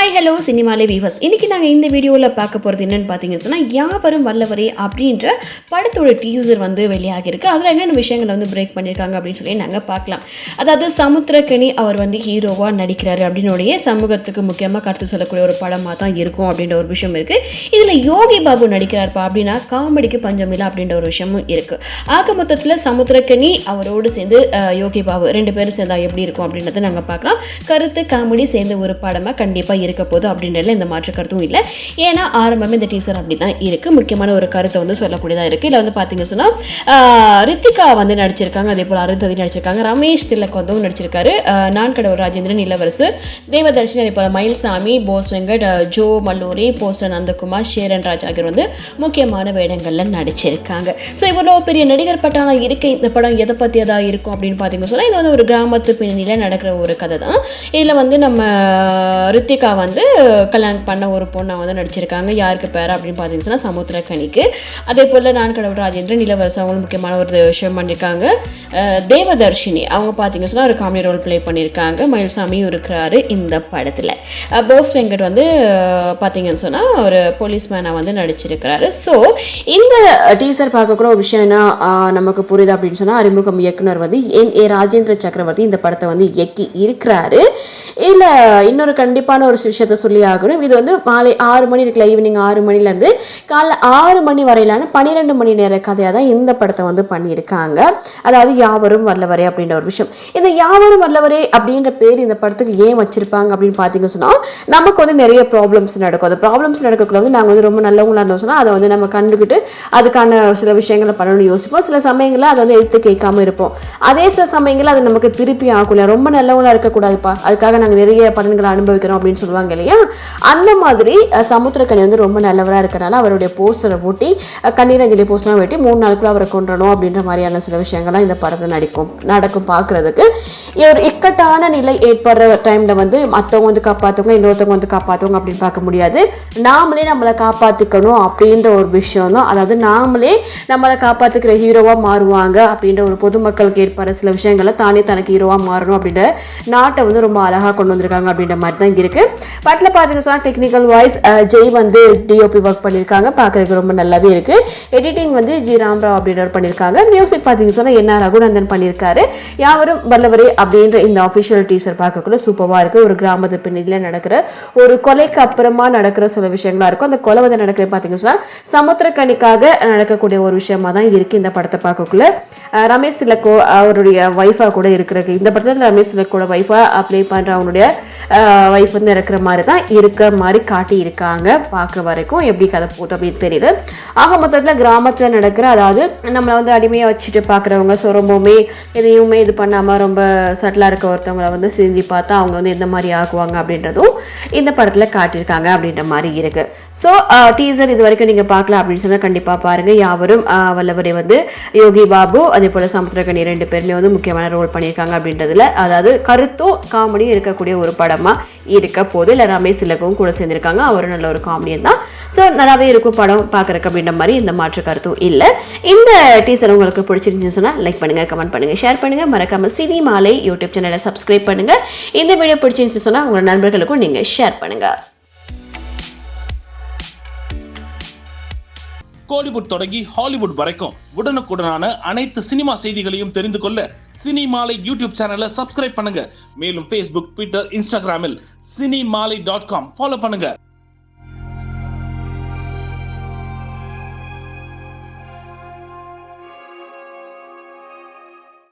Hi hello சினிமாலே viewers. இன்றைக்கி நாங்கள் இந்த வீடியோவில் பார்க்க போகிறது என்னென்னு பார்த்தீங்கன்னு சொன்னால், யாவரும் வல்லவரே அப்படின்ற படத்தோட டீசர் வந்து வெளியாகிருக்கு. அதில் என்னென்ன விஷயங்களை வந்து பிரேக் பண்ணியிருக்காங்க அப்படின்னு சொல்லி நாங்கள் பார்க்கலாம். அதாவது சமுத்திர கனி அவர் வந்து ஹீரோவாக நடிக்கிறாரு அப்படின்னுடைய சமூகத்துக்கு முக்கியமாக கருத்து சொல்லக்கூடிய ஒரு படமாக தான் இருக்கும் அப்படின்ற ஒரு விஷயம் இருக்குது. இதில் யோகி பாபு நடிக்கிறார்ப்பா அப்படின்னா காமெடிக்கு பஞ்சமில்லை அப்படின்ற ஒரு விஷயமும் இருக்குது. ஆக மொத்தத்தில் சமுத்திர கனி அவரோடு சேர்ந்து யோகி பாபு ரெண்டு பேரும் சேர்ந்தா எப்படி இருக்கும் அப்படின்றத நாங்கள் பார்க்கலாம். கருத்து காமெடி சேர்ந்து ஒரு படமாக கண்டிப்பாக இருக்க போது அப்படின்றதுல இந்த மாற்று கருத்தும் இல்லை. ஏன்னா ஆரம்பமே இந்த டீசர் அப்படி தான் இருக்குது. முக்கியமான ஒரு கருத்தை வந்து சொல்லக்கூடியதாக இருக்குது. இதில் வந்து பார்த்தீங்கன்னு சொன்னால் ரித்திகா வந்து நடிச்சிருக்காங்க, அதே போல் அருந்ததி நடிச்சிருக்காங்க, ரமேஷ் திலக் வந்து நடிச்சிருக்காரு, நான் கடவுள் ராஜேந்திரன், இளவரசு, தேவதர்ஷினி, அதே போல் மயில்சாமி, போஸ், வெங்கட், ஜோ, மல்லூரி, போஸ்டர், நந்தகுமார், சேரன் ராஜ் ஆகியோர் வந்து முக்கியமான வேடங்களில் நடிச்சிருக்காங்க. ஸோ இவ்வளோ பெரிய நடிகர் பட்டாளம் இருக்க இந்த படம் எதை பற்றியதாக இருக்கும் அப்படின்னு பார்த்தீங்கன்னு சொன்னால், இது வந்து ஒரு கிராமத்து பின்னணியில் நடக்கிற ஒரு கதை தான். இதில் வந்து நம்ம ரித்திகா வந்து கல்யாணம் பண்ண ஒரு பொண்ணை வந்து நடிச்சிருக்காங்க. யாருக்கு பேர் அப்படின்னு பார்த்தீங்கன்னா சமுத்திர கனிக்கு. அதே போல் நான் கடவுள் ராஜேந்திரன், இளவரசு அவங்களும் முக்கியமான ஒரு விஷயம் பண்ணியிருக்காங்க. தேவதர்ஷினி அவங்க பார்த்தீங்கன்னு சொன்னால் ஒரு காமெடி ரோல் ப்ளே பண்ணியிருக்காங்க. மயில்சாமியும் இருக்கிறாரு இந்த படத்தில். போஸ் வெங்கட் வந்து பார்த்தீங்கன்னு சொன்னால் ஒரு போலீஸ்மேனாக வந்து நடிச்சிருக்கிறாரு. ஸோ இந்த டீசர் பார்க்கக்கூட ஒரு விஷயம் என்ன நமக்கு புரியுது அப்படின்னு சொன்னால், அறிமுகம் இயக்குனர் வந்து N.A.Rajendra சக்கரவர்த்தி இந்த படத்தை வந்து இயக்கி இருக்கிறாரு. இல்லை இன்னொரு கண்டிப்பான ஒரு விஷயத்த சொல்லி ஆகணும். இது வந்து மாலை 6 மணி இருக்குல்ல, ஈவினிங் 6 மணிலேருந்து காலைல 6 மணி வரையிலான 12 மணி நேர கதையாக தான் இந்த படத்தை வந்து பண்ணியிருக்காங்க. அதாவது யாவரும் வல்லவரே அப்படின்ற ஒரு விஷயம். இந்த யாவரும் வல்லவரே அப்படின்ற பேர் இந்த படத்துக்கு ஏன் வச்சிருப்பாங்க அப்படின்னு பார்த்தீங்கன்னு சொன்னால், நமக்கு வந்து நிறைய ப்ராப்ளம்ஸ் நடக்கும். அந்த ப்ராப்ளம்ஸ் நடக்கக்குள்ள வந்து நாங்கள் வந்து ரொம்ப நல்லவங்களா இருந்தோம் சொன்னால் அதை வந்து நம்ம கண்டுக்கிட்டு அதுக்கான சில விஷயங்களை பண்ணணும்னு யோசிப்போம். சில சமயங்களில் அதை வந்து எடுத்து கேட்காம இருப்போம். அதே சில சமயங்களில் அது நமக்கு திருப்பி ஆகல, ரொம்ப நல்லவங்களா இருக்கக்கூடாதுப்பா, அதுக்காக நாங்கள் நிறைய பலன்களை அனுபவிக்கிறோம் அப்படின்னு சொல்லுவாங்க இல்லையா. அந்த மாதிரி சமுத்திர கனி வந்து ரொம்ப நல்லவராக இருக்கிறனால அவருடைய போஸ்டரை போட்டி கண்ணீரஞ்சலி போஸ்டர்லாம் வெட்டி 3 நாளுக்குள்ள அவரை கொண்டுறணும் அப்படின்ற மாதிரியான சில விஷயங்கள்லாம் இந்த படத்தை நடக்கும் பார்க்குறதுக்கு. ஒரு இக்கட்டான நிலை ஏற்படுற டைமில் வந்து மற்றவங்க வந்து காப்பாற்றுவங்க, இன்னொருத்தவங்க வந்து காப்பாற்றுவங்க அப்படின்னு பார்க்க முடியாது. நாமளே நம்மளை காப்பாற்றிக்கணும் அப்படின்ற ஒரு விஷயம் தான். அதாவது நாமளே நம்மளை காப்பாற்றுக்கிற ஹீரோவாக மாறுவாங்க அப்படின்ற ஒரு பொதுமக்களுக்கு ஏற்படுற சில விஷயங்களை தானே தனக்கு ஹீரோவாக மாறணும் அப்படின்ற நாட்டை வந்து ரொம்ப அழகாக கொண்டு வந்திருக்காங்க அப்படின்ற மாதிரி தான் இருக்கு. படத்தில் பார்த்தீங்கன்னா சொன்னால் டெக்னிக்கல் வாய்ஸ் ஜெய் வந்து D.O.P ஒர்க் பண்ணியிருக்காங்க, பார்க்குறதுக்கு ரொம்ப நல்லாவே இருக்கு. எடிட்டிங் வந்து G.Rama Rao அப்படின்றவர் பண்ணியிருக்காங்க. மியூசிக் பார்த்தீங்கன்னு சொன்னால் N.R.Raghunanthan பண்ணியிருக்காரு. யாவரும் வல்லவரே அப்படின்ற இந்த அஃபிஷியல் டீசர் பார்க்கக்குள்ள சூப்பராக இருக்குது. ஒரு கிராமத்து பின்னணியில் நடக்கிற ஒரு கொலைக்கு அப்புறமா நடக்கிற சில விஷயங்களா இருக்கும். அந்த கொலை வந்து நடக்கிறது பார்த்தீங்கன்னு சொன்னால் சமுத்திர கனிக்காக நடக்கக்கூடிய ஒரு விஷயமா தான் இருக்குது இந்த படத்தை பார்க்கக்குள்ள. ரமேஷ் திலக்கோ அவருடைய ஒய்ஃபாக கூட இருக்கிறது இந்த படத்தில். ரமேஷ் திலக்கோட ஒய்ஃபாக ப்ளே பண்ணுற அவனுடைய ஒய்ஃப் வந்து இருக்கிற மாதிரி தான் இருக்கிற மாதிரி காட்டி இருக்காங்க. பார்க்க வரைக்கும் எப்படி கதை போகுது அப்படின்னு தெரியல. ஆக மொத்தத்தில் கிராமத்தில் நடக்கிற, அதாவது நம்மளை வந்து அடிமையாக வச்சுட்டு பார்க்குறவங்க, ஸோ ரொம்பவுமே எதையுமே இது பண்ணாமல் ரொம்ப சட்டிலாக இருக்க ஒருத்தவங்களை வந்து செஞ்சு பார்த்தா அவங்க வந்து எந்த மாதிரி ஆக்குவாங்க அப்படின்றதும் இந்த படத்தில் காட்டியிருக்காங்க அப்படின்ற மாதிரி இருக்கு. ஸோ டீசர் இது வரைக்கும் நீங்கள் பார்க்கலாம் அப்படின்னு சொன்னால் கண்டிப்பாக பாருங்கள். யாவரும் வல்லவரே வந்து யோகி பாபு அதே போல் சமுத்திர கனி 2 பேருமே வந்து முக்கியமான ரோல் பண்ணியிருக்காங்க அப்படின்றதுல, அதாவது கருத்தும் காமெடியும் இருக்கக்கூடிய ஒரு படமாக இருக்க போது. இல்லை ரமேஷ் திலக்கும் கூட சேர்ந்திருக்காங்க, அவரும் நல்ல ஒரு காமெடியன் தான். ஸோ நல்லாவே இருக்கும் படம் பார்க்குறக்கு அப்படின்ற மாதிரி இந்த மாற்று கருத்தும் இல்லை. இந்த டீசர் உங்களுக்கு பிடிச்சிருந்துச்சுன்னு சொன்னால் லைக் பண்ணுங்கள், கமெண்ட் பண்ணுங்கள், ஷேர் பண்ணுங்கள். மறக்காமல் சினிமாலை யூடியூப் சேனலை சப்ஸ்கிரைப் பண்ணுங்கள். இந்த வீடியோ பிடிச்சிருந்துச்சு சொன்னால் உங்கள் நண்பர்களுக்கும் நீங்கள் ஷேர் பண்ணுங்கள். கோலிவுட் தொடங்கி ஹாலிவுட் வரைக்கும் உடனுக்குடனான அனைத்து சினிமா செய்திகளையும் தெரிந்து கொள்ள சினிமாலை யூடியூப் சேனலை சப்ஸ்கிரைப் பண்ணுங்க. மேலும் Facebook, Twitter, Instagramமில் cinemaலை.com ஃபாலோ பண்ணுங்க.